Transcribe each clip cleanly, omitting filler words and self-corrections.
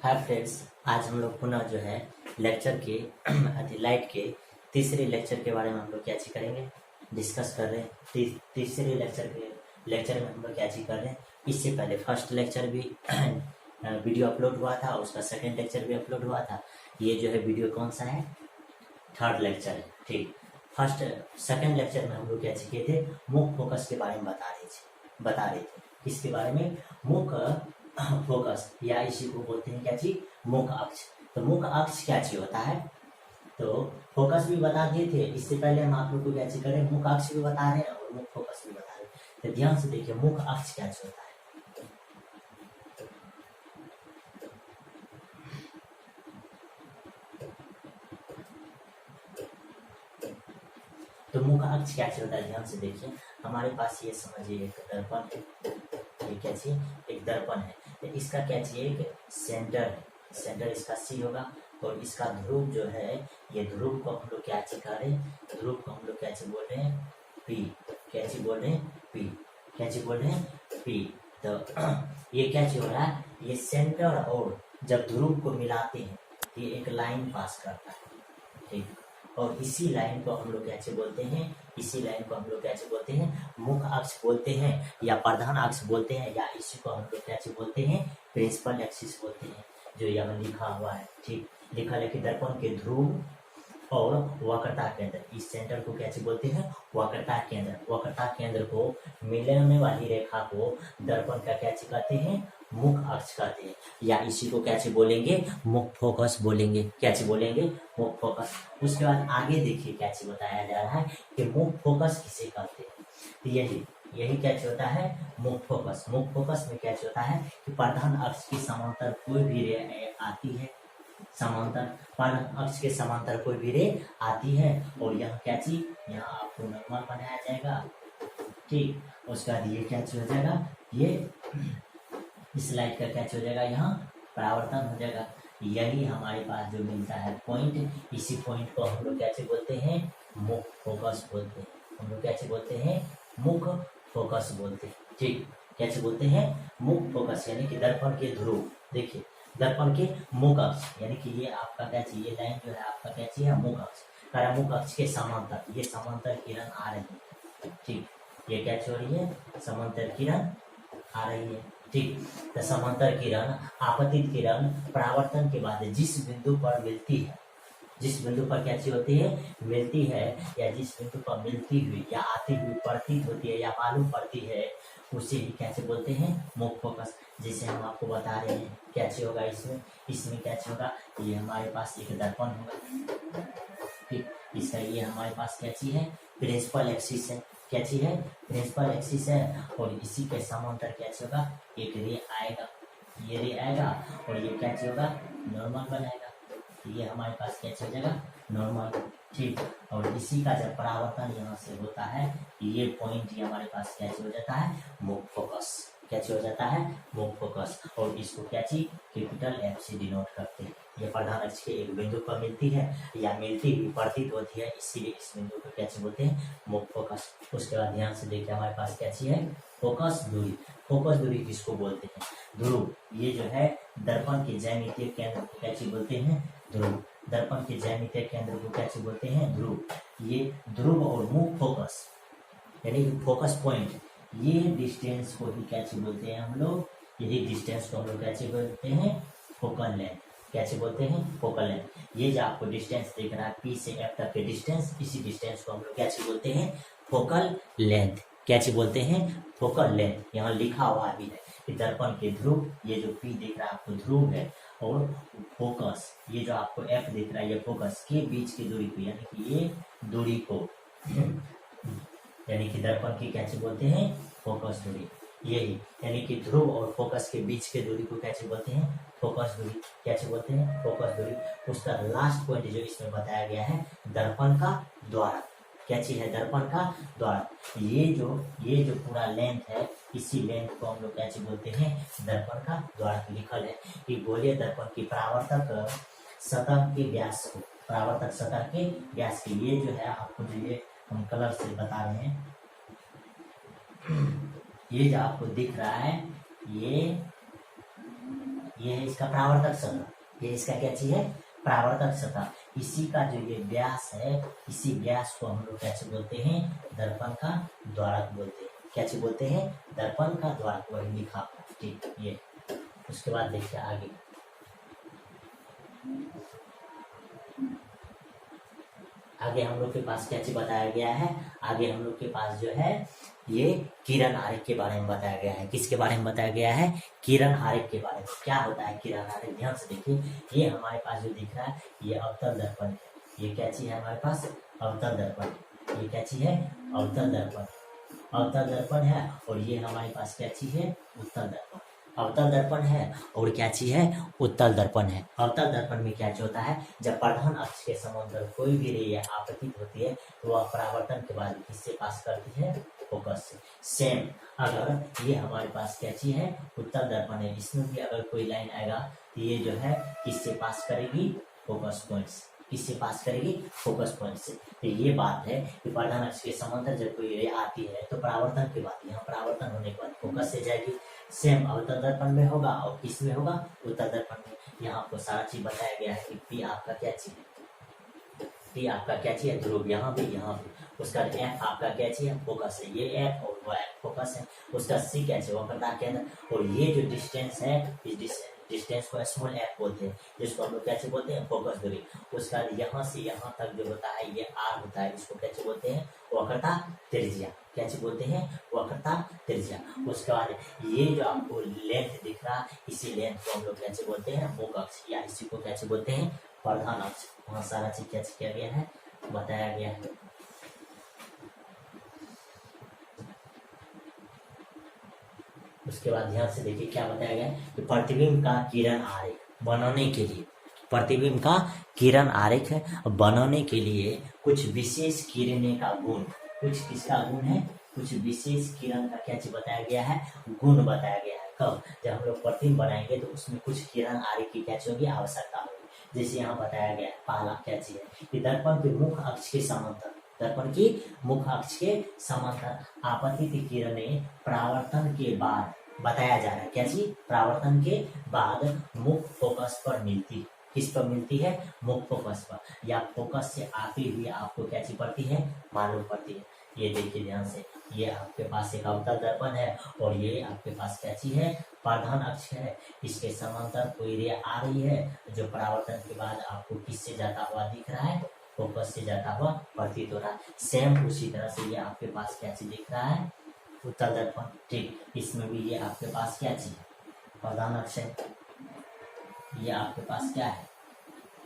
Hi friends, आज हम लोग पुनः जो है लेक्चर के लाइट के तीसरे लेक्चर के बारे में हम लोग क्या चीज करेंगे, डिस्कस कर रहे हैं। तीसरे लेक्चर में हम लोग क्या चीज कर रहे हैं। इससे पहले फर्स्ट लेक्चर भी वीडियो अपलोड हुआ था, उसका सेकंड लेक्चर भी अपलोड हुआ था। ये जो है वीडियो कौन सा है, थर्ड लेक्चर है। ठीक, सेकंड लेक्चर में हम लोग क्या सीखे थे, मुख फोकस के बारे में बता रहे थे। किसके बारे में, मुख फोकस, या इसी को बोलते हैं क्या चीज, मुख अक्ष। तो मुख अक्ष क्या चीज होता है, तो फोकस भी बता दिए थे। इससे पहले हम आप लोग को क्या चीज करें, मुख अक्ष भी बता रहे हैं और मुख फोकस भी बता रहे हैं। तो ध्यान से देखिए, मुख अक्ष क्या चीज होता है। तो मुख अक्ष क्या चीज होता है, ध्यान से देखिए। हमारे पास ये समझिए एक दर्पण है, ये क्या चीज, एक दर्पण है। तो इसका क्या चाहिए, एक सेंटर है। सेंटर इसका सी होगा और इसका ध्रुव जो है, ये ध्रुव को हम लोग क्या चीज कर रहे हैं, ध्रुव को हम लोग क्या चीज बोल रहे हैं, पी। क्या चीज बोल रहे हैं, पी। क्या चीज बोल रहे हैं, पी। तो ये क्या चीज हो रहा है, ये सेंटर और जब ध्रुव को मिलाते हैं ये एक लाइन पास करता है। ठीक, और इसी लाइन को हम लोग क्या बोलते हैं, इसी लाइन को हम लोग क्या बोलते हैं, मुख अक्ष बोलते हैं, या प्रधान अक्ष बोलते हैं, या इसी को हम लोग क्या बोलते हैं, प्रिंसिपल एक्सिस बोलते हैं, जो यहाँ लिखा हुआ है। ठीक, लिखा है कि दर्पण के ध्रुव और वक्रता केंद्र, इस सेंटर को क्या बोलते हैं, वक्रता केंद्र। वक्रता केंद्र को मिलाने वाली रेखा को दर्पण का क्या कहते हैं, मुख अक्ष कहते हैं, या इसी को क्या बोलेंगे, मुख फोकस बोलेंगे। क्या बोलेंगे, मुख फोकस। उसके बाद आगे देखिए क्या बताया जा रहा है कि मुख फोकस किसे कहते हैं। तो यही क्या होता है, मुख फोकस। मुख फोकस में क्या होता है कि प्रधान अक्ष की समांतर कोई भी रे आती है, समांतर प्रधान अक्ष के समांतर कोई भी रे आती है, और यह क्या चीज, यहाँ आपको नॉर्मल बनाया जाएगा। ठीक, उसके बाद ये क्या हो जाएगा, ये इस लाइट का क्या हो जाएगा, यहाँ परावर्तन हो जाएगा। यही हमारे पास जो मिलता है पॉइंट, इसी पॉइंट को हम लोग क्या बोलते हैं, मुख फोकस बोलते हैं। हम लोग क्या बोलते हैं, मुख फोकस बोलते हैं। ठीक, क्या बोलते हैं, मुख फोकस, यानी कि दर्पण के ध्रुव। देखिए, दर्पण के मुख अक्ष, यानी कि ये आपका क्या चाहिए, लाइन जो है आपका क्या चाहिए, मुख अक्ष। मुख अक्ष के समांतर, ये समांतर किरण आ रही है। ठीक, ये क्या हो रही है, समांतर किरण आ रही है। ठीक, तो समांतर किरण, आपतित किरण परावर्तन के बाद जिस बिंदु पर मिलती है, जिस बिंदु पर क्या चीज होती है, मिलती है, या जिस बिंदु पर मिलती हुई या आती हुई प्रतीत होती है या मालूम पड़ती है, उसे ही क्या बोलते हैं, मुख फोकस। जैसे हम आपको बता रहे हैं क्या चीज होगा इसमें क्या चीज होगा, ये हमारे पास एक दर्पण होगा। ठीक, इसका ये हमारे पास क्या चीज है, प्रिंसिपल एक्सिस है। क्या चीज है, प्रिंसिपल एक्सिस है, और इसी के समांतर क्या चीज होगा, एक रे आएगा, ये रे आएगा, और ये क्या चीज होगा, नॉर्मल बनाएगा। ये हमारे पास क्या चीज होगा, नॉर्मल। ठीक, और इसी का जब परावर्तन यहाँ से होता है, ये पॉइंट ही हमारे पास क्या चीज हो जाता है, मुख फोकस। क्या चीज हो जाता है, मुख फोकस। और इसको क्या चीज, कैपिटल एफ से डिनोट करते हैं। ये प्रधान अक्ष के एक बिंदु पर मिलती है या मिलती हुई प्रतीत होती है, इसीलिए इस बिंदु को क्या चीज बोलते हैं, मुख फोकस। उसके बाद ध्यान से देखिए, हमारे पास क्या चीज है, फोकस दूरी। फोकस दूरी किसको बोलते हैं, ध्रुव। ये जो है दर्पण के ज्यामितीय केंद्र को क्या चीज बोलते हैं, ध्रुव। दर्पण के ज्यामितीय केंद्र को क्या चीज बोलते हैं, ध्रुव। ये ध्रुव और मुख फोकस, यानी फोकस पॉइंट, ये डिस्टेंस को ही क्या चीज बोलते हैं हम लोग, यही डिस्टेंस को हम लोग क्या चीज बोलते हैं, फोकल लेंथ। क्या चीज बोलते हैं, फोकल लेंथ। ये जो आपको डिस्टेंस दिख रहा है पी से एफ तक के डिस्टेंस, इसी डिस्टेंस को हम लोग क्या चीज बोलते हैं, फोकल लेंथ। क्या चीज बोलते हैं, फोकल लेंथ। यहाँ लिखा हुआ भी है कि दर्पण के ध्रुव, ये जो पी दिख रहा है आपको ध्रुव है, और फोकस, ये जो आपको एफ दिख रहा है, ये फोकस के बीच की दूरी को, यानी कि ये दूरी को, यानी कि दर्पण की क्या चीज बोलते हैं, फोकस दूरी। यही, यानी कि ध्रुव और फोकस के बीच के दूरी को क्या चीज बोलते हैं, फोकस दूरी। क्या चीज बोलते हैं, फोकस दूरी। उसका लास्ट पॉइंट जो इसमें बताया गया है, दर्पण का द्वारा। क्या चीज है, दर्पण का द्वारा। ये जो पूरा लेंथ है, इसी लेंथ को हम लोग क्या चीज बोलते हैं, दर्पण का द्वारा। लिखल है कि गोलीय दर्पण की परावर्तक सतह के व्यास को, परावर्तक सतह के व्यास के, ये जो है आपको जो ये हम कलर से बता रहे हैं, ये जो आपको दिख रहा है, ये है इसका परावर्तक सतह, ये इसका क्या चीज है, परावर्तक सतह। इसी का जो ये व्यास है, इसी व्यास को हम लोग क्या चीज बोलते हैं, दर्पण का द्वारक बोलते हैं। क्या चीज बोलते हैं, दर्पण का द्वारक, वही लिखा, ठीक ये। उसके बाद देखिए आगे, आगे हम लोग के पास क्या चीज बताया गया है, आगे हम लोग के पास जो है ये किरण आरेख के बारे में बताया गया है। किसके बारे में बताया गया है, किरण आरेख के बारे में। क्या होता है किरण आरेख, ध्यान से देखिए। ये हमारे पास जो दिख रहा है ये अवतल दर्पण है। ये क्या चीज है हमारे पास, अवतल दर्पण। ये क्या चीज है, अवतल दर्पण, अवतल दर्पण है। और ये हमारे पास क्या चीज है, उत्तल दर्पण। अवतल दर्पण है और क्या चीज है, उत्तल दर्पण है। अवतल दर्पण में क्या चीज होता है, जब प्रधान अक्ष के समांतर कोई भी रे आपतित होती है तो वह परावर्तन के बाद किससे पास करती है, फोकस से। सेम अगर ये हमारे पास क्या चीज है, उत्तल दर्पण है, इसमें भी अगर कोई लाइन आएगा तो ये जो है किससे पास करेगी, फोकस पॉइंट से। किससे पास करेगी, फोकस पॉइंट से। तो ये बात है कि प्रधान अक्ष के समांतर जब कोई रे आती है तो परावर्तन के बाद, यहाँ परावर्तन होने के बाद फोकस से जाएगी। सेम अवतल दर्पण में होगा और किस में होगा, उत्तल दर्पण में। यहाँ आपको सारा चीज बताया गया है कि पी आपका क्या चीज है, पी आपका क्या चीज है, ध्रुव, यहाँ भी यहाँ भी। उसका एफ आपका क्या चीज है, फोकस है, ये एफ और वो एफ फोकस है। उसका सी क्या चीज, वक्रता केंद्र। और ये जो डिस्टेंस है, इस डिस्टेंस को स्मॉल एफ बोलते हैं, जिसको हम लोग क्या चीज बोलते हैं, फोकस दूरी। उसका यहाँ से यहाँ तक जो होता है ये आर होता है, इसको क्या चीज बोलते हैं, वक्रता त्रिज्या। क्या चीज बोलते हैं, वक्रता त्रिज्या। उसके बाद ये जो आपको लेंथ दिख रहा, इसी लेंथ को हम लोग क्या चीज बोलते हैं, मुख अक्ष, या इसी को क्या चीज बोलते हैं, प्रधान अक्ष। वहाँ सारा चीज क्या चीज किया गया है, बताया गया है। उसके बाद ध्यान से देखिए क्या बताया गया है कि प्रतिबिंब का किरण आरेख बनाने के लिए, प्रतिबिंब का किरण आरेख बनाने के लिए कुछ विशेष किरणें का गुण, कुछ किसका गुण है, कुछ विशेष किरण का क्या चीज बताया गया है, गुण बताया गया है। कब, जब हम लोग प्रतिबिंब बनाएंगे तो उसमें कुछ किरण आरेख की क्या चीज होगी, आवश्यकता होगी। जैसे यहाँ बताया गया है, पहला क्या चीज है कि दर्पण के मुख अक्ष के समांतर, दर्पण की मुख अक्ष के समांतर आपतित किरणें परावर्तन के बाद, बताया जा रहा है क्या चीज, परावर्तन के बाद मुख फोकस पर मिलती है। किस पर मिलती है, मुख फोकस पर, या फोकस से आती हुई आपको क्या चीज पड़ती है, मालूम पड़ती है। ये देखिए ध्यान से, ये आपके पास एक अवतल दर्पण है और ये आपके पास क्या चीज है, प्रधान अक्ष है। इसके समांतर कोई रे आ रही है जो परावर्तन के बाद आपको किससे जाता हुआ दिख रहा है, फोकस से जाता हुआ प्रतीत हो रहा है। सेम उसी तरह से ये आपके पास क्या चीज दिख रहा है, उत्तल दर्पण। ठीक, इसमें भी ये आपके पास क्या चीज है, प्रधान अक्ष है। ये आपके पास क्या है,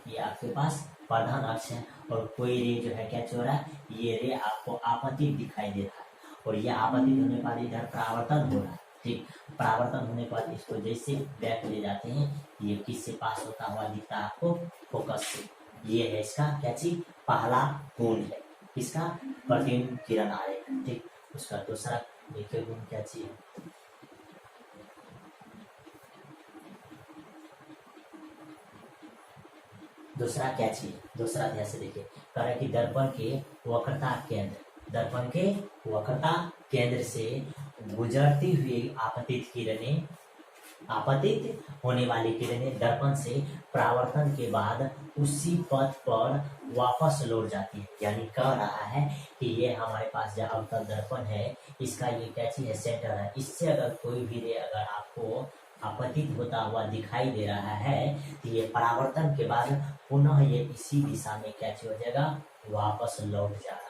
ये आपके पास प्रधान अक्ष है। और कोई रे जो है क्या हो रहा है, ये रे आपको आपतित दिखाई दे रहा है और ये आपतित होने के बाद इधर परावर्तन हो रहा है। ठीक, परावर्तन होने के बाद इसको जैसे बैक ले जाते हैं, ये किससे पास होता हुआ दिखता है आपको, फोकस से। ये है इसका क्या चीज, पहला गुण है इसका, प्रतिबिंब किरण आरेख। ठीक, उसका दूसरा देखिए गुण क्या चीज है, दूसरा क्या चीज, दूसरा ध्यान से देखिए, कह रहा है कि दर्पण के वक्रता केंद्र, दर्पण के वक्रता केंद्र से गुजरती हुई आपतित किरणें, आपतित होने वाली किरणें दर्पण से परावर्तन के बाद उसी पथ पर वापस लौट जाती है। यानी कह रहा है कि ये हमारे पास जो अवतल दर्पण है, इसका ये क्या चीज है, सेंटर है। इससे अगर कोई भी रे अगर आपको आपतित होता हुआ दिखाई दे रहा है तो ये परावर्तन के बाद पुनः ये इसी दिशा में क्या हो जाएगा, वापस लौट जा रहा है।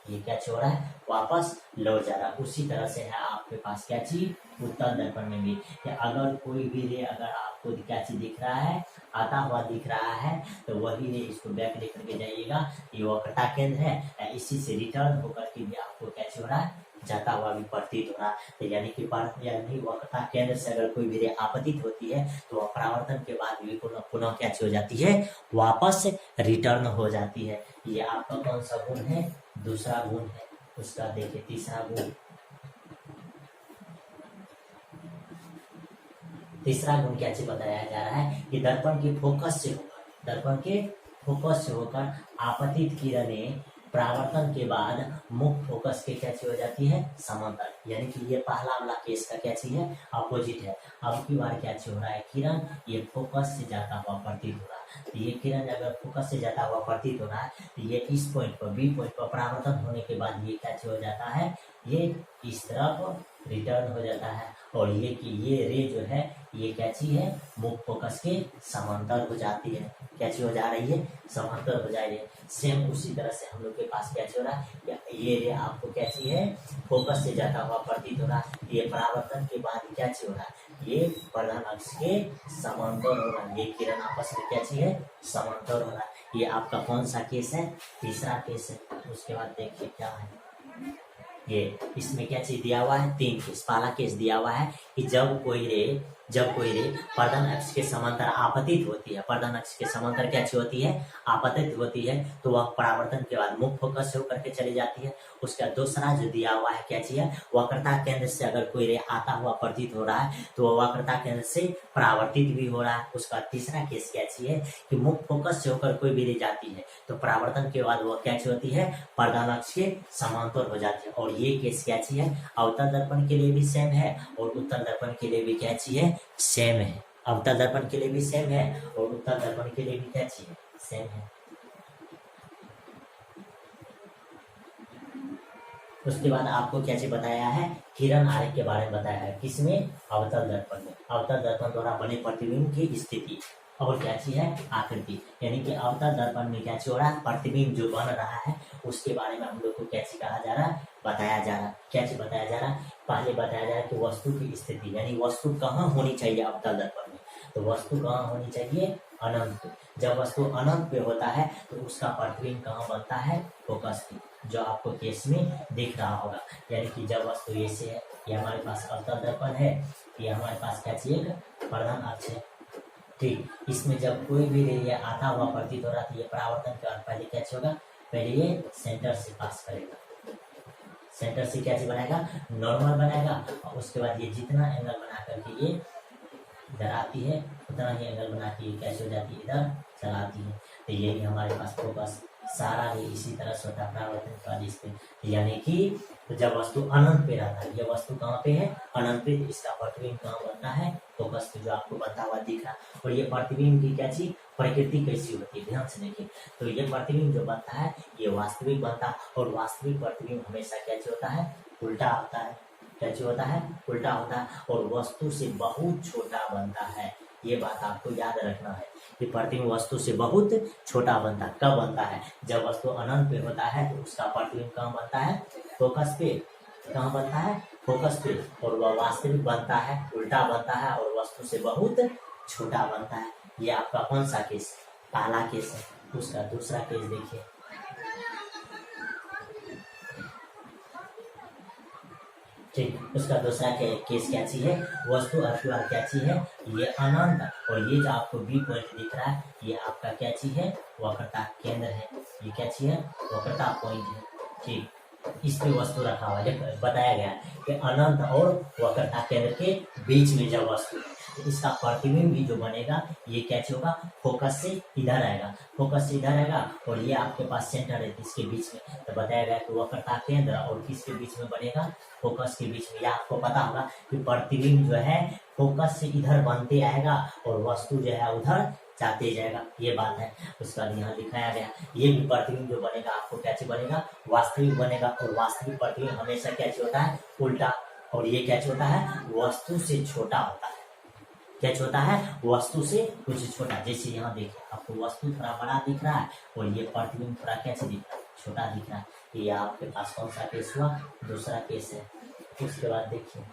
ये क्या हो रहा है, वापस लौट जा रहा है। उसी तरह से है आपके पास क्या चीज, उत्तल दर्पण में भी, कि अगर कोई भी रे अगर आपको क्या चीज दिख रहा है, आता हुआ दिख रहा है, तो वही रे इसको बैक लेकर के जाइएगा। ये वक्रता केंद्र है, इसी से रिटर्न होकर के भी आपको क्या हो रहा है, जाता हुआ भी प्रतीत हो रहा है। यानी कि यानी वक्रता केंद्र से अगर कोई भी रे आपतित होती है तो वह परावर्तन के बाद भी पुनः पुनः क्या हो जाती है, वापस रिटर्न हो जाती है। ये आपका कौन सा गुण है, दूसरा गुण है। उसका देखिए तीसरा गुण, तीसरा गुण क्या चीज बताया जा रहा है कि दर्पण के फोकस से होकर, दर्पण के फोकस से होकर आपतित किरणें परावर्तन के बाद मुख्य फोकस के क्या चीज हो जाती है, समांतर, यानी कि ये पहला वाला केस का क्या चीज है, अपोजिट है। अब की बार क्या चीज हो रहा है, किरण ये फोकस से जाता हुआ प्रतीत हो रहा है। तो ये किरण अगर फोकस से जाता हुआ प्रतीत हो रहा है तो ये इस पॉइंट पर, बी पॉइंट पर परावर्तन होने के बाद ये क्या चीज हो जाता है, ये इस तरफ रिटर्न हो जाता है और ये कि ये रे जो है ये क्या चीज है, मुख्य फोकस के समांतर हो जाती है। क्या चीज हो जा रही है, समांतर हो जा रही है। सेम उसी तरह से हम लोग के पास क्या चीज हो रहा है, ये रे आपको क्या चीज है, फोकस से जाता हुआ प्रतीत हो रहा है। ये परावर्तन के बाद क्या चीज हो रहा है, ये प्रधान अक्ष के समांतर हो रहा है। ये किरण आपस में क्या चीज है, समांतर हो रहा है। ये आपका कौन सा केस है, तीसरा केस है। उसके बाद देखिए क्या है, ये इसमें क्या चीज दिया हुआ है, 3 केस। पहला केस दिया हुआ है कि जब कोई रे प्रधान अक्ष के समांतर आपतित होती है, प्रधान अक्ष के समांतर क्या चीज होती है, आपतित होती है, तो वह परावर्तन के बाद मुख्य फोकस से होकर के चली जाती है। उसका दूसरा जो दिया हुआ है क्या चीज है, वक्रता केंद्र से अगर कोई रे आता हुआ प्रतीत हो रहा है तो वह वक्रता केंद्र से परावर्तित भी हो रहा है। उसका तीसरा केस क्या चीज है कि मुख्य फोकस से होकर कोई भी रे जाती है तो परावर्तन के बाद वह क्या चीज होती है, प्रधान अक्ष के समांतर हो जाती है। और ये केस क्या चीज है, अवतल दर्पण के लिए भी सेम है और उत्तल दर्पण के लिए भी क्या चीज है, सेम है। अवतल दर्पण के लिए भी सेम है और उत्तल दर्पण के लिए भी क्या चीज है, सेम है। उसके बाद आपको क्या चीज बताया है, किरण आरेख के बारे में बताया है। किसमें, अवतल दर्पण में। अवतल दर्पण द्वारा बने प्रतिबिंब की स्थिति और क्या चीज है, आकृति। यानी कि अवतल दर्पण में क्या चीज हो रहा है, प्रतिबिंब जो बन रहा है उसके बारे में हम लोग को क्या चीज कहा जा रहा है, बताया जा रहा है। क्या चीज बताया जा रहा है, पहले बताया जा रहा है कि वस्तु की स्थिति, यानी वस्तु कहाँ होनी चाहिए अवतल दर्पण में, तो वस्तु कहाँ होनी चाहिए, अनंत। जब वस्तु अनंत पे होता है तो उसका प्रतिबिंब कहाँ बनता है, फोकस पे, जो आपको केस में दिख रहा होगा। यानी कि जब वस्तु ऐसे है, ये हमारे पास अवतल दर्पण है, ये हमारे पास क्या चीज, प्रधान अक्ष है, ठीक। इसमें जब कोई भी रे आता हुआ प्रतीत हो रहा था, ये परावर्तन के बाद पहले क्या होगा, पहले ये सेंटर से पास करेगा, सेंटर से क्या चीज बनाएगा, नॉर्मल बनाएगा। और उसके बाद ये जितना एंगल बना करके ये इधर आती है उतना ही एंगल बना के कैसे हो जाती है, इधर चलाती है। तो यही हमारे पास फोकस सारा ही इसी तरह से होता है परावर्तन के बाद इस पे। यानी कि तो जब वस्तु अनंत पे रहता है, ये वस्तु कहाँ पे है, अनंत पे, तो इसका प्रतिबिंब कहाँ बनता है, फोकस पे, जो आपको बनता हुआ दिख रहा है। और ये प्रतिबिंब की क्या चीज, प्रकृति कैसी होती है, ध्यान से देखिए। तो ये प्रतिबिंब जो बनता है ये वास्तविक बनता है, और वास्तविक प्रतिबिंब हमेशा क्या चीज होता है, उल्टा होता है। क्या चीज होता है, उल्टा होता है, और वस्तु से बहुत छोटा बनता है। ये बात आपको याद रखना है कि प्रतिबिंब वस्तु से बहुत छोटा बनता है। कब बनता है, जब वस्तु अनंत पे होता है तो उसका प्रतिबिंब कहाँ बनता है, फोकस पे। कहाँ बनता है, फोकस पे। और वह वास्तविक बनता है, उल्टा बनता है, और वस्तु से बहुत छोटा बनता है। ये आपका कौन सा केस, पहला केस है। उसका दूसरा केस देखिए, ठीक। उसका दूसरा केस क्या चीज है, वस्तु आपकी बार क्या चीज है, ये अनंत, और ये जो आपको बी पॉइंट दिख रहा है ये आपका क्या चीज है, वक्रता केंद्र है। ये क्या चीज है, वक्रता पॉइंट है, ठीक। इस पे वस्तु रखा हुआ है, बताया गया कि अनंत और वक्रता केंद्र के बीच में जब वस्तु है तो इसका प्रतिबिंब भी जो बनेगा ये क्या चीज होगा, फोकस से इधर आएगा, फोकस से इधर आएगा, और ये आपके पास सेंटर है इसके बीच में। तो बताया गया कि वक्रता केंद्र और किसके बीच में बनेगा, फोकस के बीच में। आपको पता होगा कि प्रतिबिंब जो है फोकस से इधर बनते आएगा और वस्तु जो है उधर जाते जाएगा, ये बात है। उसका यहाँ दिखाया गया, ये भी प्रतिबिंब जो बनेगा आपको क्या चीज बनेगा, वास्तविक बनेगा। और वास्तविक प्रतिबिंब हमेशा क्या चीज होता है, उल्टा। और ये क्या चीज होता है, वस्तु से छोटा होता है। क्या होता है, वस्तु से कुछ छोटा। जैसे यहाँ देखिए आपको वस्तु थोड़ा बड़ा दिख रहा है और ये प्रतिबिंब थोड़ा कैसे दिख रहा है, छोटा दिख रहा है। ये आपके पास कौन सा केस हुआ, दूसरा केस है। उसके बाद देखिए,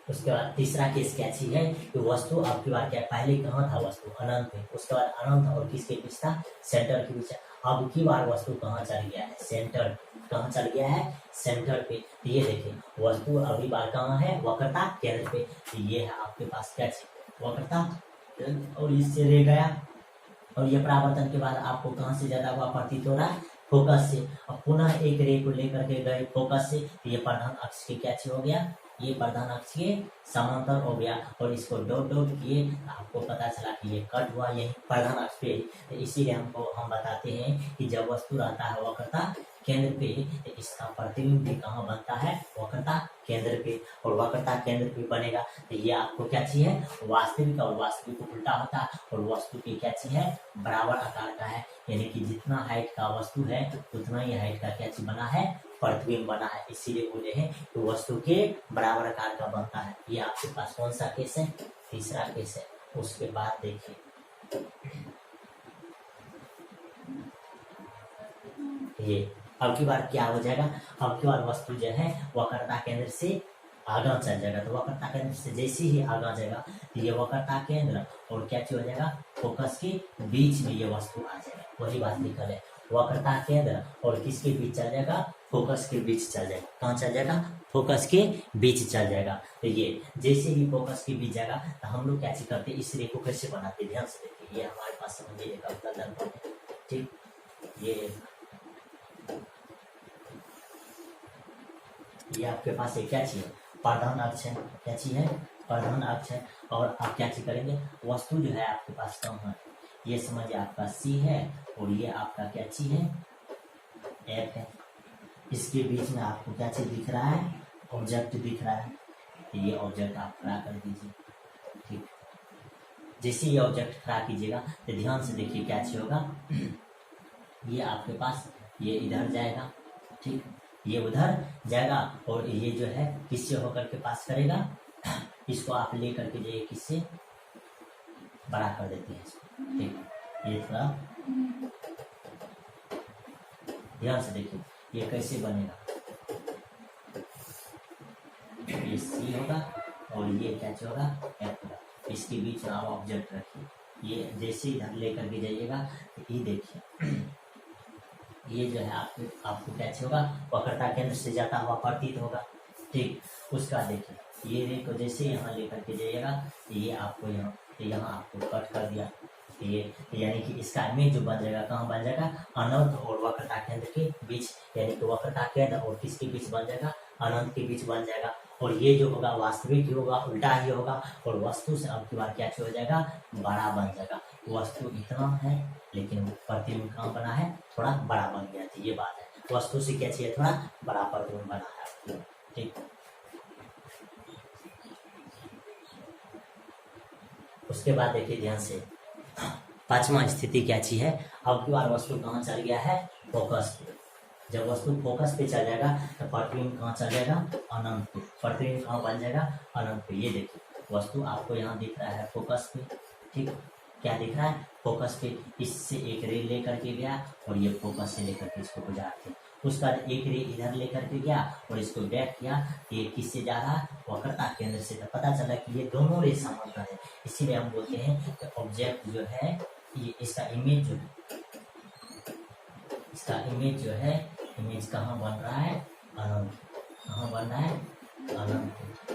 उसके बाद तीसरा केस क्या चीज है कि वस्तु आपकी बार क्या, पहले कहाँ था वस्तु, अनंत में। उसके बाद अनंत और किसके बीच था, सेंटर के बीच। अब की बार वस्तु कहाँ चल गया है, सेंटर। कहाँ चल गया है, सेंटर पे। ये देखिए वस्तु अभी बार कहाँ है, वक्रता केंद्र पे। ये है आपके पास क्या चीज, वक्रता, और इससे रह गया। और ये परावर्तन के बाद आपको कहाँ से ज्यादा हुआ प्रतीत हो रहा है, फोकस से। अब पुनः एक रे को लेकर के गए फोकस से, तो ये प्रधान अक्ष के क्या चीज हो गया, ये प्रधान अक्ष के समांतर हो गया और इसको डॉट डॉट किए, आपको पता चला कि ये कट हुआ यही प्रधान अक्ष पे। तो इसीलिए हम बताते हैं कि जब वस्तु रहता है वक्रता केंद्र पे, तो इसका प्रतिबिंब भी कहाँ बनता है, वक्रता केंद्र पे। और वक्रता केंद्र पे बनेगा तो ये आपको क्या चाहिए, वास्तविक, और वास्तविक उल्टा होता है, और वस्तु की क्या चीज है, बराबर आकार का है। यानी कि जितना हाइट का वस्तु है उतना ही हाइट का क्या चीज बना है, प्रतिबिंब बना है। इसीलिए बोले हैं कि वस्तु के बराबर आकार का बनता है। ये आपके पास कौन सा केस है, तीसरा केस है। उसके बाद देखिए ये अब की बार क्या हो जाएगा, अब की बार वस्तु जो है वक्रता केंद्र से आगा चल जाएगा। तो वक्रता केंद्र से जैसे ही आगा जाएगा तो ये वक्रता केंद्र और क्या चीज हो जाएगा, फोकस के बीच में ये वस्तु आ जाएगा। वही बात लिखल है, वक्रता केंद्र और किसके बीच चल जाएगा, फोकस के बीच चल जाएगा। कहाँ चल जाएगा, फोकस के बीच चल जाएगा। तो ये जैसे ही फोकस के बीच जाएगा तो हम लोग क्या चीज करते हैं, इस रेखा को कैसे बनाते हैं, ध्यान से देखिए। ये हमारे पास समझिए एक अवतल दर्पण है, ठीक। ये आपके पास एक क्या चीज है, प्रधान अक्ष है। क्या चीज है, प्रधान अक्ष है। और आप क्या चीज करेंगे, वस्तु जो है आपके पास कम है, ये समझिए आपका सी है और ये आपका क्या चीज है, एफ है। इसके बीच में आपको क्या चीज दिख रहा है, ऑब्जेक्ट दिख रहा है। ये ऑब्जेक्ट आप खड़ा कर दीजिए, ठीक। जैसे ये ऑब्जेक्ट खड़ा कीजिएगा तो ध्यान से देखिए क्या चीज होगा, ये आपके पास ये इधर जाएगा, ठीक, ये उधर जाएगा। और ये जो है किससे होकर के पास करेगा, इसको आप ले करके जाइए, किससे बड़ा कर देते हैं इसको, ठीक। ये थोड़ा ध्यान से देखिए ये कैसे बनेगा, ये सी होगा और ये क्या होगा, एफ होगा। इसके बीच में आप ऑब्जेक्ट रखिए, ये जैसे इधर लेकर के जाइएगा तो ये देखिए ये जो है आपको क्या होगा, वक्रता केंद्र से जाता हुआ प्रतीत होगा, ठीक। उसका देखिए ये रेखा जैसे यहाँ लेकर के जाइएगा, ये आपको यहाँ आपको कट कर दिया। ये यानी कि इसका इमेज जो बन जाएगा, कहाँ बन जाएगा, अनंत और वक्रता केंद्र के बीच। यानी कि वक्रता केंद्र और किसके बीच बन जाएगा, अनंत के बीच बन जाएगा। और ये जो होगा वास्तविक ही होगा, उल्टा ही होगा। और वस्तु से अब की बार क्या हो जाएगा, बड़ा बन जाएगा। वस्तु इतना है लेकिन प्रतिबिंब कहाँ बना है, थोड़ा बड़ा बन गया था। ये बात है, वस्तु से क्या चाहिए, थोड़ा बड़ा प्रतिबिंब बना है, ठीक। उसके बाद देखिए ध्यान से, पांचवा स्थिति क्या चीज है, अब की बार वस्तु कहाँ चल गया है, फोकस पे। जब वस्तु फोकस पे चल जाएगा तो प्रतिबिंब कहाँ चल जाएगा, अनंत पे। प्रतिबिंब कहाँ बन जाएगा, अनंत पे। ये देखिए वस्तु आपको यहाँ दिख रहा है फोकस पे, ठीक। क्या दिख रहा है, फोकस पे। इससे एक रे लेकर के गया और ये फोकस से लेकर के इसको गुजारते। उसका एक रे इधर लेकर के गया और इसको बैक किया, ये किससे जा रहा है, वक्रता केंद्र से। तो पता चला कि ये दोनों रे समांतर है। इसीलिए हम बोलते हैं कि ऑब्जेक्ट जो है, ये इसका इमेज जो है, इसका इमेज जो है, इमेज कहाँ बन रहा है, अनंत। कहाँ बन रहा है, अनंत,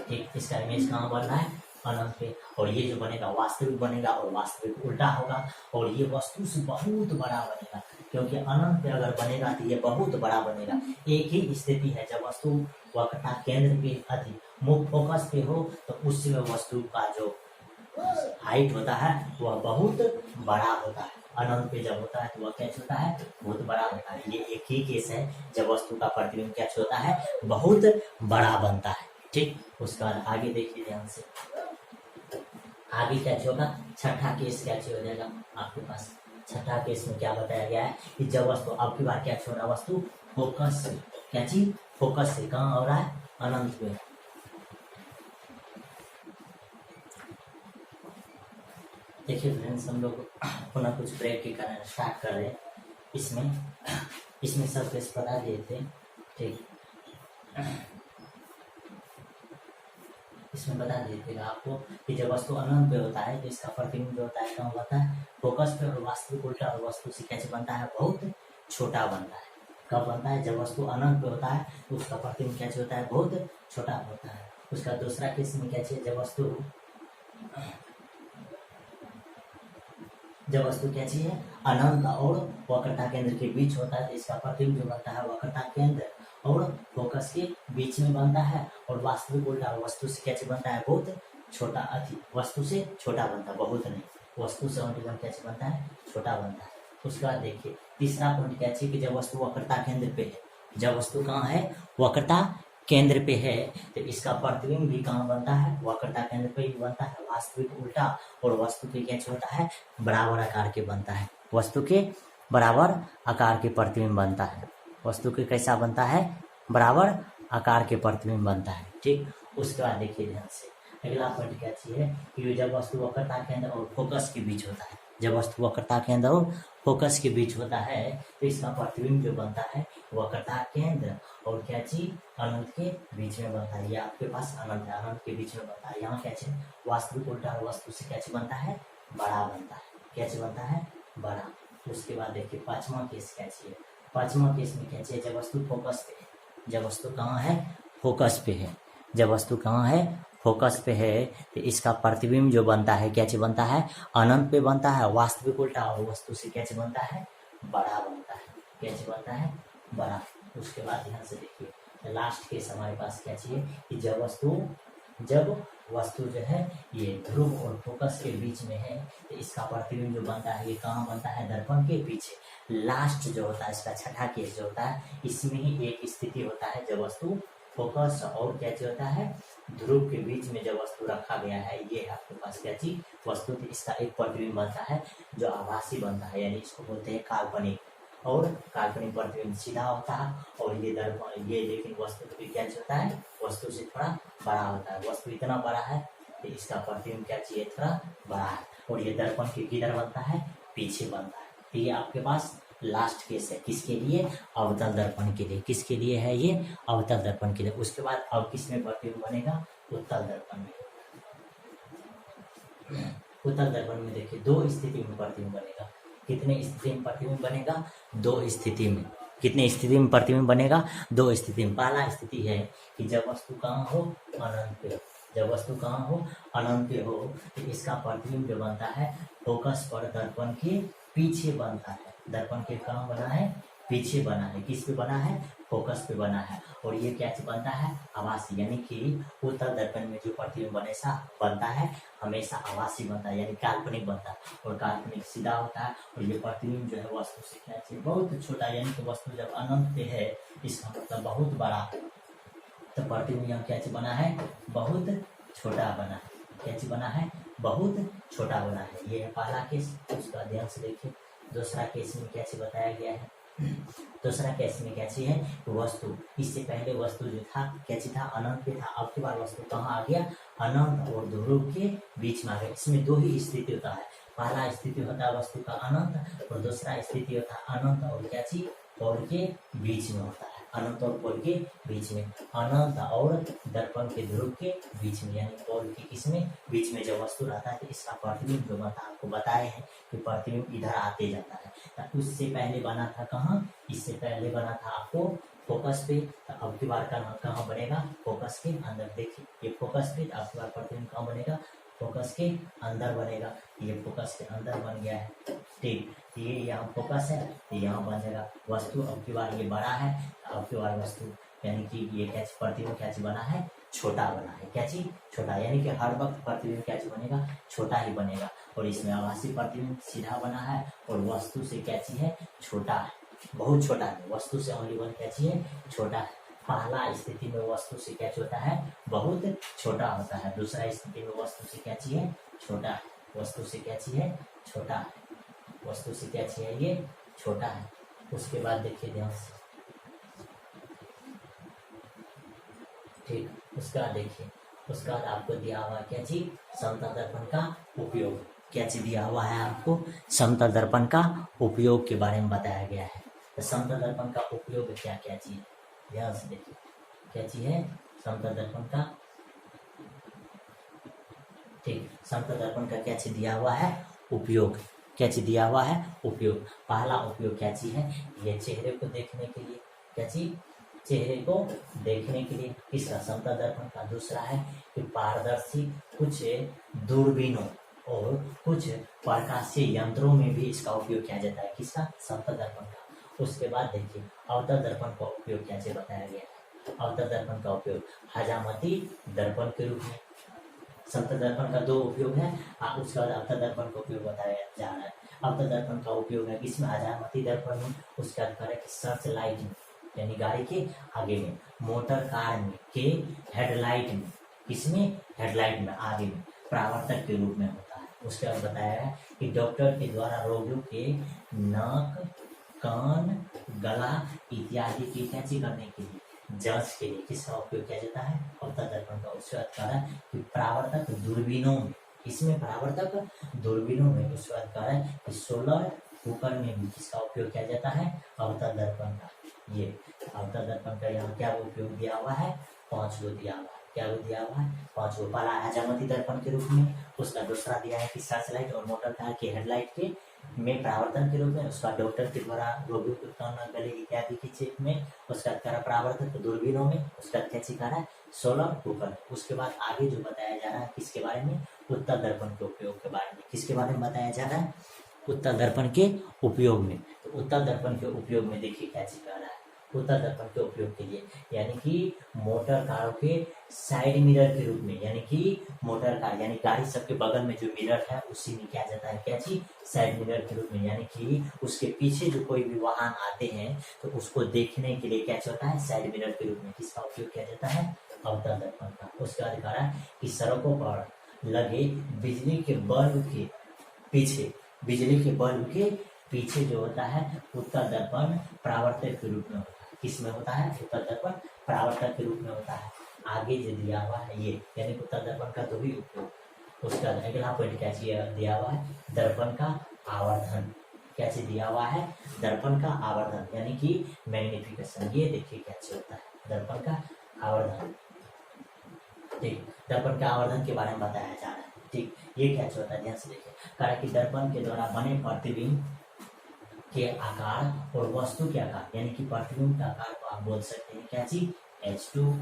ठीक। इसका इमेज कहाँ बन रहा है, अनंत पे। और ये जो बनेगा वास्तविक बनेगा और वास्तविक उल्टा होगा। और ये वस्तु से बहुत बड़ा बनेगा, क्योंकि अनंत पे अगर बनेगा तो ये बहुत बड़ा बनेगा। एक ही स्थिति है, जब वस्तु वक्रता केंद्र पे अधिक मुख्य फोकस पे हो तो उस समय वस्तु का जो हाइट होता है वह बहुत बड़ा होता है। अनंत पे जब होता है तो वह क्या होता है, बहुत बड़ा होता है। ये एक ही केस है जब वस्तु का प्रतिबिंब क्या होता है, बहुत बड़ा बनता है, ठीक। उसके बाद आगे देखिए ध्यान से, आगे क्या होगा, छठा केस क्या हो जाएगा आपके पास। छठा केस में क्या बताया गया है कि जब वस्तु अब की बार क्या हो रहा, वस्तु फोकस से, क्या चीज, फोकस से कहाँ हो रहा है, अनंत पे। देखिए फ्रेंड्स, हम लोग पुनः कुछ ब्रेक के कारण स्टार्ट कर रहे हैं। इसमें सब केस बता दिए थे, ठीक। इसमें बता दिए थे आपको कि जब वस्तु अनंत पे होता है तो इसका प्रतिबिंब जो होता है कहाँ होता है, फोकस पे। और वास्तविक उल्टा, और वस्तु से कैसे बनता है, बहुत छोटा बनता है। कब बनता है, जब वस्तु अनंत पे होता है तो उसका प्रतिबिंब कैसे होता है, बहुत छोटा होता है। उसका दूसरा केस में क्या चाहिए, जब वस्तु क्या चाहिए, अनंत और वक्रता केंद्र के बीच होता है तो इसका प्रतिबिंब जो बनता है वक्रता केंद्र और फोकस के बीच में बनता है। और और वास्तविक उल्टा वस्तु से कैसे बनता है, बहुत छोटा, अति वस्तु से छोटा बनता है, बहुत नहीं, वस्तु से ओनली वन कैसे बनता है, छोटा बनता है। उसके बाद देखिए तीसरा पॉइंट क्या है कि जब वस्तु वक्रता केंद्र पे है, जब वस्तु कहाँ है, वक्रता केंद्र पे है, तो इसका प्रतिबिंब भी कहाँ बनता है, वक्रता केंद्र पे ही बनता है। वास्तविक उल्टा और वस्तु के कैसे होता है, बराबर आकार के बनता है, वस्तु के बराबर आकार के प्रतिबिंब बनता है, वस्तु के कैसा बनता है, बराबर आकार के प्रतिबिंब बनता है। ठीक, उसके बाद देखिए ध्यान से अगला पॉइंट क्या चाहिए कि जब वस्तु वक्रता केंद्र और फोकस के बीच होता है, जब वस्तु वक्रता केंद्र और फोकस के बीच होता है तो इसका प्रतिबिंब जो बनता है वक्रता केंद्र और क्या चीज, अनंत के बीच में बनता है। ये आपके पास अनंत है, अनंत के बीच में बनता है। यहाँ क्या चीज, वास्तविक उल्टा और वस्तु से क्या चीज बनता है, बड़ा बनता है, क्या चीज बनता है, बड़ा। उसके बाद देखिए पांचवा केस क्या चाहिए, पांचवा केस में क्या चाहिए, जब वस्तु फोकस पे है, जब वस्तु कहाँ है, फोकस पे है, जब वस्तु कहाँ है, फोकस पे है, तो इसका प्रतिबिंब जो बनता है क्या चीज बनता है, अनंत पे बनता है। वास्तविक उल्टा और वस्तु से क्या चीज बनता है, बड़ा बनता है, क्या चीज बनता है, बड़ा। उसके बाद ध्यान से देखिए लास्ट केस हमारे पास क्या चाहिए कि जब वस्तु जो है ये ध्रुव और फोकस के बीच में है, तो इसका प्रतिबिंब जो बनता है ये कहाँ बनता है, दर्पण के पीछे। लास्ट जो होता है इसका छठा केस जो होता है, इसमें ही एक स्थिति होता है जब वस्तु फोकस और क्या चीज होता है, ध्रुव के बीच में जब वस्तु रखा गया है, ये आपके पास क्या चीज, वस्तु, तो इसका एक प्रतिबिंब बनता है जो आभासी बनता है, यानी इसको बोलते हैं काल्पनिक। और काल्पनिक प्रतिबिंब सीधा होता है और ये दर्पण, ये लेकिन वस्तु तो क्या होता है, वस्तु से थोड़ा बड़ा होता है। वस्तु इतना बड़ा है तो इसका प्रतिबिंब क्या चाहिए, थोड़ा बड़ा है। और ये दर्पण के किधर बनता है, पीछे बनता है। तो ये आपके पास लास्ट केस है, किसके लिए, अवतल दर्पण के लिए। किसके लिए है ये, अवतल दर्पण के लिए। उसके बाद अब किसमें प्रतिबिंब बनेगा, उत्तल दर्पण में। उत्तल दर्पण में देखिए दो स्थिति में प्रतिबिंब बनेगा। कितने स्थिति में प्रतिबिंब बनेगा, दो स्थिति में। कितने स्थिति में प्रतिबिंब बनेगा, दो स्थिति में। पहला स्थिति है कि जब वस्तु कहाँ हो, अनंत पे, जब वस्तु कहाँ हो, अनंत पे हो, तो इसका प्रतिबिंब जो बनता है फोकस पर दर्पण के पीछे बनता है। दर्पण के कहाँ बना है, पीछे बना है। किस पे बना है, फोकस पे बना है। और ये क्या बनता है, आभासी, यानी कि उत्तल दर्पण में जो प्रतिबिंब हमेशा बनता है, हमेशा आभासी बनता है, यानी काल्पनिक बनता है। और काल्पनिक सीधा होता है। और ये प्रतिबिंब जो है वस्तु से क्या चीज, बहुत छोटा, यानी कि वस्तु जब अनंत पे है इसका मतलब बहुत बड़ा, तो प्रतिबिंब यहाँ क्या चीज बना है, बहुत छोटा बना है। क्या चीज बना है, बहुत छोटा बना है। ये है पहला केस। उसका ध्यान से देखिए दूसरा केस में क्या चीज बताया गया है। दूसरा केस में क्या चीज है, वस्तु, इससे पहले वस्तु जो था क्या चीज था, अनंत पे था। अब की बार वस्तु कहाँ आ गया, अनंत और ध्रुव के बीच में आ गया। इसमें दो ही स्थिति होता है। पहला स्थिति होता है वस्तु का अनंत, और दूसरा स्थिति होता है अनंत और क्या चीज, पोल के बीच में होता है। अनंत और पोल के बीच में, अनंत और दर्पण के ध्रुव के बीच में, यानी पोल के किसमें, बीच में जब वस्तु रहता है तो इसका प्रतिबिंब जो बनता है, आपको बताए हैं कि प्रतिबिंब इधर आते जाता है। तो उससे पहले बना था कहाँ, इससे पहले बना था आपको फोकस पे। तो अब की बार कहाँ बनेगा, फोकस के अंदर। देखिए ये फोकस पे, अब की बार प्रतिबिंब कहाँ बनेगा, फोकस के अंदर बनेगा। ये फोकस के अंदर बन गया है। ठीक, ये यहाँ फोकस है, यहाँ बनेगा वस्तु। अब की बार ये बड़ा है, अब की बार वस्तु, यानी कि ये क्या प्रतिबिंब क्या चीज बना है, छोटा बना है। क्या चीज, छोटा, यानी कि हर वक्त प्रतिबिंब क्या चीज बनेगा, छोटा ही बनेगा। और इसमें आभासी प्रतिबिंब सीधा बना है और वस्तु से क्या चीज है, छोटा है, बहुत छोटा है। वस्तु से ओनली वन क्या चीज है, छोटा है। पहला स्थिति में वस्तु से क्या होता है, बहुत छोटा होता है। दूसरा स्थिति में वस्तु से क्या चीज है, छोटा है। वस्तु से क्या चीज है, छोटा है। वस्तु से क्या चीज है, ये छोटा है। उसके बाद देखिए ध्यान से, ठीक, उसका देखिए, उसका बाद आपको दिया हुआ क्या चीज, समतल दर्पण का उपयोग। क्या चीज दिया हुआ है आपको, समतल दर्पण का उपयोग के बारे में बताया गया है। तो समतल दर्पण का उपयोग क्या क्या चीज, ध्यान से देखिए क्या चीज है, समतल दर्पण का, ठीक, समतल दर्पण का क्या चीज दिया हुआ है, उपयोग। क्या चीज दिया हुआ है, उपयोग। पहला उपयोग क्या चीज है, ये चेहरे को देखने के लिए। क्या चीज, चेहरे को देखने के लिए, किसका, समतल दर्पण का। दूसरा है कि पारदर्शी कुछ दूरबीनों और कुछ प्रकाशीय यंत्रों में भी इसका उपयोग किया जाता है। किसका, समतल दर्पण का। उसके बाद देखिए अवतल दर्पण का उपयोग कैसे बताया गया है। अवतल दर्पण का उपयोग हजामती दर्पण के रूप में। समतल दर्पण का 2 उपयोग है, उसके बाद अवतल दर्पण का उपयोग बताया जा रहा है। अवतल दर्पण का उपयोग है किसमें, हजामती दर्पण में, उसके बाद कह कि सर्च लाइट में यानी गाड़ी के आगे में, मोटर कार में के हेडलाइट में, किसमें, हेडलाइट में आगे में परावर्तक के रूप में होता है। उसके बाद बताया है कि डॉक्टर के द्वारा रोगियों के नाक, कान, गला इत्यादि की कैंची करने के लिए, जांच के लिए किसका उपयोग किया जाता है, अवतल दर्पण का। उसके बाद कह रहा है कि परावर्तक दूरबीनों में, इसमें परावर्तक दूरबीनों में। उसके बाद कह रहा है कि सोलर कुकर में भी किसका उपयोग किया जाता है, अवतल दर्पण का। ये अवतल दर्पण का यहाँ क्या उपयोग दिया हुआ है, 5 गो दिया हुआ है। क्या वो दिया हुआ है, 5 गो। पहला हजामती दर्पण के रूप में, उसका दूसरा दिया है कि सर्च लाइट और मोटर कार के हेडलाइट के में परावर्तन के रूप में, उसका डॉक्टर के द्वारा रोगियों के कान, गले इत्यादि की चेक में, उसका करा परावर्तक दूरबीनों में, उसका क्या सिखा रहा है, सोलर कुकर। उसके बाद आगे जो बताया जा रहा है किसके बारे में, उत्तल दर्पण के उपयोग के बारे में। किसके बारे में बताया जा रहा है, उत्तल दर्पण के उपयोग में। तो उत्तल दर्पण के उपयोग में देखिए क्या सिखा रहा है, उत्तल दर्पण के उपयोग के लिए यानी कि मोटर कारों के साइड मिरर के रूप में, यानी कि मोटर कार यानी गाड़ी सबके बगल में जो मिरर है उसी में क्या जाता है, क्या चीज, साइड मिरर के रूप में, यानी कि उसके पीछे जो कोई भी वाहन आते हैं तो उसको देखने के लिए क्या होता है, साइड मिरर के रूप में किसका उपयोग किया जाता है, अवतल दर्पण का। उसके बाद कह रहा है कि सड़कों पर लगे बिजली के बल्ब के पीछे, बिजली के बल्ब के पीछे जो होता है उत्तल दर्पण परावर्तक के रूप में होता है। किसमें होता है, उत्तल दर्पण परावर्तक के रूप में होता है। आगे जो दिया हुआ है ये यानी उत्तल दर्पण का 2 ही उपयोग। उसका अगला पॉइंट क्या दिया हुआ है, दर्पण का आवर्धन। क्या चीज दिया हुआ है, दर्पण का आवर्धन यानी कि मैग्निफिकेशन। ये देखिए क्या चीज होता है, दर्पण का आवर्धन। ठीक, दर्पण के आवर्धन के बारे में बताया जा रहा है। ठीक, ये क्या होता है, ध्यान से देखिए। कारण कि दर्पण के द्वारा बने प्रतिबिंब के आकार और वस्तु के आकार यानी कि प्रतिबिंब के आकार को आप बोल सकते हैं क्या चीज, H2।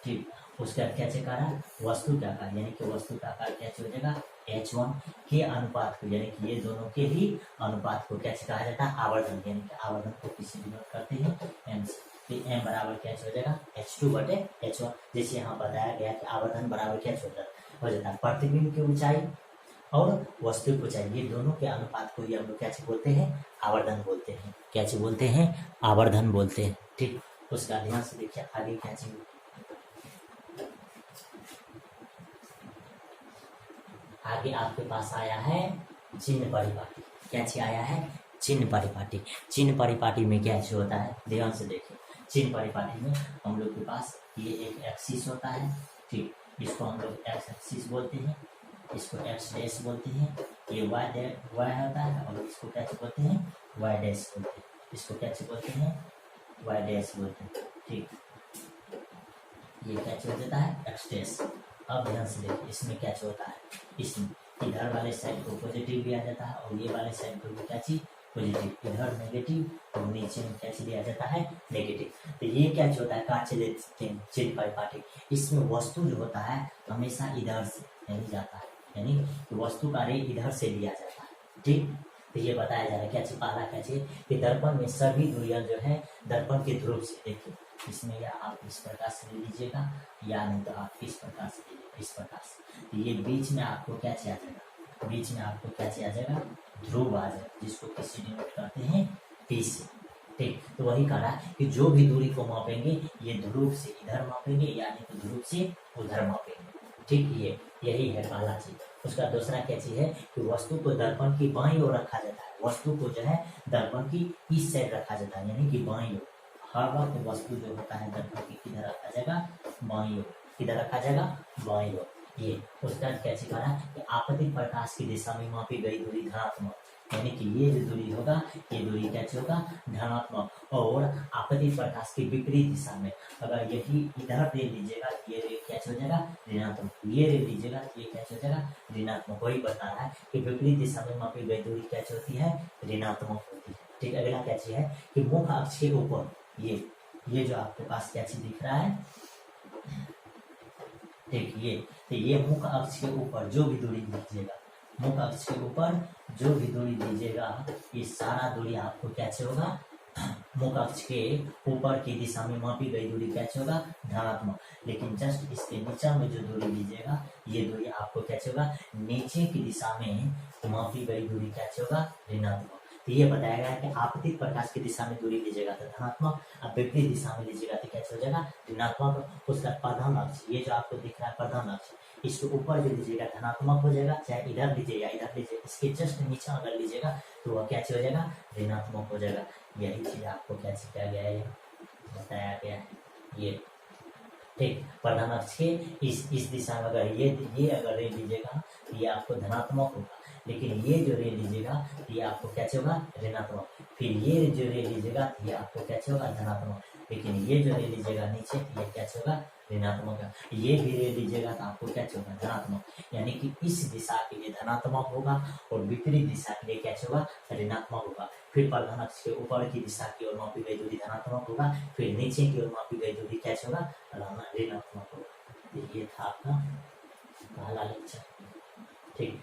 ठीक, उसका क्या चीज कहा, वस्तु के आकार यानी कि वस्तु का आकार क्या हो जाएगा, H1 के अनुपात को, यानी कि ये दोनों के ही अनुपात को क्या कहा जाता है, आवर्धन। यानी कि आवर्धन को किसी डिनोट करते हैं M से। तो M बराबर क्या हो जाएगा, H2 बटे H1। जैसे यहाँ बताया गया कि आवर्धन बराबर क्या हो जाता है, प्रतिबिंब की ऊंचाई और वस्तु की ऊंचाई, ये दोनों के अनुपात को ही हम लोग क्या बोलते हैं, आवर्धन बोलते हैं। क्या बोलते हैं, आवर्धन बोलते हैं। ठीक, उसका ध्यान से देखिए आगे क्या चीज, आगे आपके पास आया है चिन्ह परिपाटी। क्या चीज आया है, चिन्ह परिपाटी। चिन्ह परिपाटी में क्या चीज होता है, ध्यान से देखिए। चिन्ह परिपाटी में हम लोग के पास ये एक एक्सिस होता है। ठीक, इसको हम लोग एक्स एक्सिस बोलते हैं, इसको एक्स डैश बोलते हैं। ये वाई होता है और इसको क्या बोलते हैं, वाई डैश बोलते हैं। इसको क्या बोलते हैं, वाई डैश बोलते हैं। ठीक, ये क्या हो जाता है, एक्स डैश। अब ध्यान से देखिए इसमें क्या होता है, इसमें इधर वाले साइड को पॉजिटिव भी आ जाता है और ये वाले साइड को क्या चीज, पॉजिटिव। इधर नेगेटिव और नीचे में क्या चीज आ जाता है, नेगेटिव। तो ये क्या होता है, कांच चिन्ह परिपाटी। इसमें वस्तु जो होता है हमेशा इधर से नहीं जाता है, यानी वस्तु का रे इधर से लिया जाता है। ठीक, तो ये बताया जा रहा है क्या चीज, पहला क्या चीज कि दर्पण में सभी दूरियां जो है दर्पण के ध्रुव से, देखिए इसमें या आप इस प्रकार से ले लीजिएगा या नहीं तो आप इस प्रकार से लीजिएगा, इस प्रकार से। तो ये बीच में आपको क्या चीज आ जाएगा, बीच में आपको क्या चीज आ जाएगा, ध्रुव आ जाएगा, जिसको किसी डिनोट करते हैं P से। ठीक, तो वही कह रहा है कि जो भी दूरी को मापेंगे ये ध्रुव से इधर मापेंगे या नहीं तो ध्रुव से उधर मापेंगे। ठीक, ये यही है पहला चीज। उसका दूसरा क्या चीज है कि वस्तु को दर्पण की बाईं ओर रखा जाता है। वस्तु को जो है दर्पण की इस साइड रखा जाता है, यानी कि बाईं ओर। हर वक्त वस्तु जो होता है दर्पण की किधर रखा जाएगा, बाईं ओर। किधर रखा जाएगा, बाईं ओर। ये उसका क्या सिखा रहा है कि आपतित प्रकाश की दिशा में मापी गई दूरी धनात्मक, यानी कि ये जो दूरी होगा ये दूरी क्या होगा, धनात्मक। और आपतित प्रकाश की विपरीत दिशा में अगर यही इधर ले लीजिएगा ये रे क्या हो जाएगा, ऋणात्मक। ये ले लीजिएगा ये क्या हो जाएगा, ऋणात्मक। वही बता रहा है कि विपरीत दिशा में मापी गई दूरी क्या होती है, ऋणात्मक होती है। ठीक, अगला क्या चीज है कि मुख्य अक्ष के ऊपर ये जो आपके पास क्या चीज दिख रहा है, ठीक, ये मुख्य अक्ष के ऊपर जो भी दूरी दीजिएगा, मुख्य अक्ष के ऊपर जो भी दूरी दीजिएगा ये सारा दूरी आपको क्या होगा, मुख अक्ष के ऊपर की दिशा में मापी गई दूरी क्या होगा, धनात्मक। लेकिन जस्ट इसके नीचे में जो दूरी लीजिएगा, ये दूरी आपको क्या होगा, नीचे की दिशा में मापी गई दूरी क्या होगा, ऋणात्मक। तो ये बताया गया है कि आपतित प्रकाश की दिशा में दूरी लीजिएगा तो धनात्मक, अब विपरीत दिशा में लीजिएगा तो क्या हो जाएगा, ऋणात्मक। उसका प्रधान अक्ष, ये जो आपको दिख रहा है प्रधान अक्ष, इसके ऊपर जो लीजिएगा धनात्मक हो जाएगा, चाहे इधर लीजिए या इधर लीजिए, इसके जस्ट नीचे अगर लीजिएगा तो वह क्या हो जाएगा, ऋणात्मक हो जाएगा। यही चीज आपको क्या किया गया है, बताया गया है। ये ठीक प्रधान अक्ष के इस दिशा में अगर ये अगर रे लीजिएगा तो ये आपको धनात्मक होगा, लेकिन ये जो रे लीजिएगा ये आपको क्या होगा, ऋणात्मक। फिर ये जो रे लीजिएगा ये आपको क्या होगा, धनात्मक। लेकिन ये जो रे लीजिएगा नीचे ये क्या होगा, ऋणात्मक है। ये भी रे लीजिएगा तो आपको क्या होगा, धनात्मक। यानी कि इस दिशा के लिए धनात्मक होगा और विपरीत दिशा के लिए क्या होगा, ऋणात्मक होगा। फिर प्रधान अक्ष के ऊपर की दिशा की ओर मापी गई दूरी धनात्मक होगा, फिर नीचे की ओर मापी गई दूरी क्या होगा, ऋणात्मक होगा। ये था आपका पहला लेक्चर। ठीक।